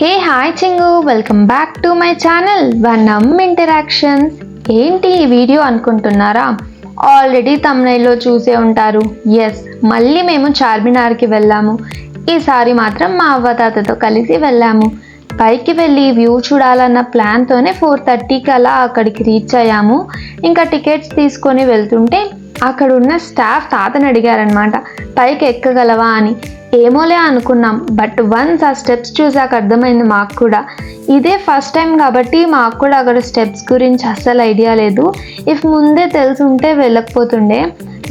హే hi చింగు, welcome back to my channel వనం interactions. ఏంటి ఈ వీడియో అనుకుంటున్నారా? ఆల్రెడీ తమ్నైల్లో చూసే ఉంటారు. ఎస్, మళ్ళీ మేము చార్మినార్కి వెళ్ళాము. ఈసారి మాత్రం మా అవ్వతాతతో కలిసి వెళ్ళాము. పైకి వెళ్ళి వ్యూ చూడాలన్న ప్లాన్తోనే 4:30కి అలా అక్కడికి రీచ్ అయ్యాము. ఇంకా టికెట్స్ తీసుకొని వెళ్తుంటే అక్కడ ఉన్న స్టాఫ్ తాతని అడిగారనమాట, పైకి ఎక్కగలవా అని. ఏమోలే అనుకున్నాం, బట్ వన్స్ ఆ స్టెప్స్ చూసాక అర్థమైంది మాకు కూడా. ఇదే ఫస్ట్ టైం కాబట్టి మాకు కూడా అక్కడ స్టెప్స్ గురించి అస్సలు ఐడియా లేదు. ఇఫ్ ముందే తెలుసుంటే వెళ్ళకపోతుండే.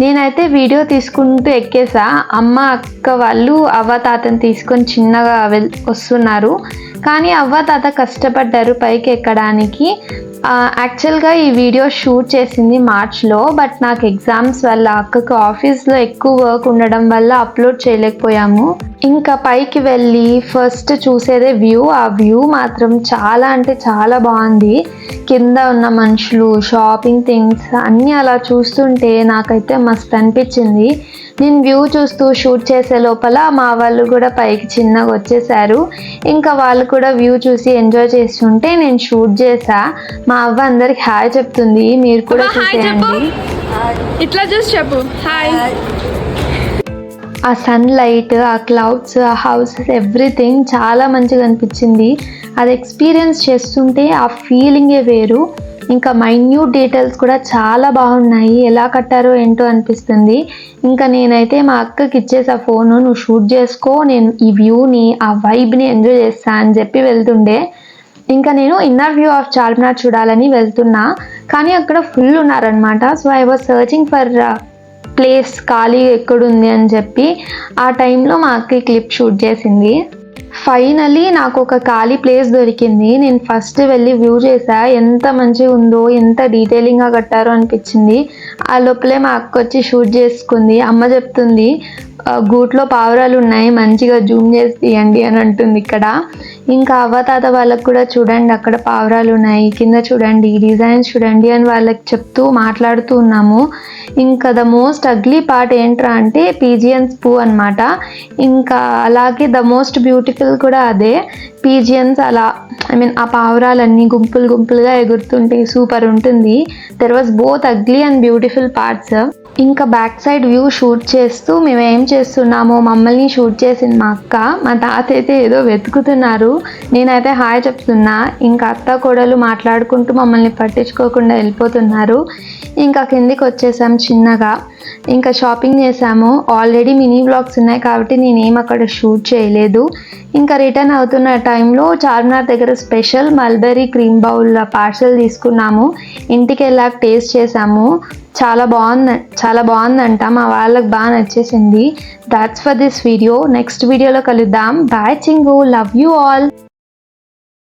నేనైతే వీడియో తీసుకుంటూ ఎక్కేసా. అమ్మ అక్క వాళ్ళు అవ్వ తాతని తీసుకొని చిన్నగా వస్తున్నారు. కానీ అవ్వ తాత కష్టపడ్డారు పైకి ఎక్కడానికి. యాక్చువల్గా ఈ వీడియో షూట్ చేసింది మార్చ్లో, బట్ నాకు ఎగ్జామ్స్ వల్ల అక్కకు ఆఫీస్లో ఎక్కువ వర్క్ ఉండడం వల్ల అప్లోడ్ చేయలేకపోయాము. ఇంకా పైకి వెళ్ళి ఫస్ట్ చూసేదే వ్యూ. ఆ వ్యూ మాత్రం చాలా అంటే చాలా బాగుంది. కింద ఉన్న మనుషులు, షాపింగ్ థింగ్స్ అన్నీ అలా చూస్తుంటే నాకైతే మస్తు అనిపించింది. నేను వ్యూ చూస్తూ షూట్ చేసే లోపల మా వాళ్ళు కూడా పైకి చిన్నగా వచ్చేసారు. ఇంకా వాళ్ళు కూడా వ్యూ చూసి ఎంజాయ్ చేస్తుంటే నేను షూట్ చేసా. మా అవ్వ అందరికి హాయ్ చెప్తుంది, మీరు కూడా చూసేయండి. ఇట్లా చూసి చెప్పు హాయ్. ఆ సన్లైట్, ఆ క్లౌడ్స్, ఆ హౌసెస్, ఎవ్రీథింగ్ చాలా మంచిగా అనిపించింది. అది ఎక్స్పీరియన్స్ చేస్తుంటే ఆ ఫీలింగే వేరు. ఇంకా మైన్యూట్ డీటెయిల్స్ కూడా చాలా బాగున్నాయి. ఎలా కట్టారో ఏంటో అనిపిస్తుంది. ఇంకా నేనైతే మా అక్కకి ఇచ్చేసా ఫోను, నువ్వు షూట్ చేసుకో, నేను ఈ వ్యూని, ఆ వైబ్ని ఎంజాయ్ చేస్తా అని చెప్పి వెళ్తుండే. ఇంకా నేను ఇన్నర్ వ్యూ ఆఫ్ చార్మినార్ చూడాలని వెళ్తున్నా, కానీ అక్కడ ఫుల్ ఉన్నారనమాట. So I was searching for place ఖాళీ ఎక్కడుంది అని చెప్పి. ఆ టైంలో మా అక్క క్లిప్ షూట్ చేసింది. ఫైనలీ నాకు ఒక ఖాళీ ప్లేస్ దొరికింది. నేను ఫస్ట్ వెళ్ళి వ్యూ చేసా. ఎంత మంచిగా ఉందో, ఎంత డీటెయిలింగ్గా కట్టారో అనిపించింది. ఆ లోపలే మా అక్క వచ్చి షూట్ చేసుకుంది. అమ్మ చెప్తుంది, గూట్లో పావురాలు ఉన్నాయి, మంచిగా జూమ్ చేసి తీయండి అని అంటుంది ఇక్కడ. ఇంకా అవ్వతాత వాళ్ళకు కూడా చూడండి అక్కడ పావురాలు ఉన్నాయి, కింద చూడండి, డిజైన్స్ చూడండి అని వాళ్ళకి చెప్తూ మాట్లాడుతూ ఉన్నాము. ఇంకా ద మోస్ట్ అగ్లీ పార్ట్ ఏంట్రా అంటే పీజియన్స్ పూ అనమాట. ఇంకా అలాగే ద మోస్ట్ బ్యూటిఫుల్ కూడా అదే. పీజియన్స్ అలా ఆ పావురాలన్నీ గుంపులు గుంపులుగా ఎగురుతుంటే సూపర్ ఉంటుంది. There was both ugly and beautiful parts. ఇంకా బ్యాక్ సైడ్ వ్యూ షూట్ చేస్తూ మేము ఏం చేస్తున్నామో మమ్మల్ని షూట్ చేసింది మా అక్క. మా తాత అయితే ఏదో వెతుకుతున్నారు. నేనైతే హాయ్ చెప్తున్నా. ఇంకా అత్త కోడలు మాట్లాడుకుంటూ మమ్మల్ని పట్టించుకోకుండా వెళ్ళిపోతున్నారు. ఇంకా కిందికి వచ్చేసాం చిన్నగా. ఇంకా షాపింగ్ చేసాము. ఆల్రెడీ మినీ వ్లాగ్స్ ఉన్నాయి కాబట్టి నేనేం అక్కడ షూట్ చేయలేదు. ఇంకా రిటర్న్ అవుతున్న టైంలో చార్మినార్ దగ్గర special mulberry cream bowl parcel తీసుకున్నాము. ఇంటికి వెళ్ళాక టేస్ట్ చేసాము. చాలా బాగుందంట. మా వాళ్ళకి బాగా నచ్చేసింది. That's for this video. Next వీడియోలో కలుద్దాం. బాయ్ చింగు, లవ్ యూ ఆల్.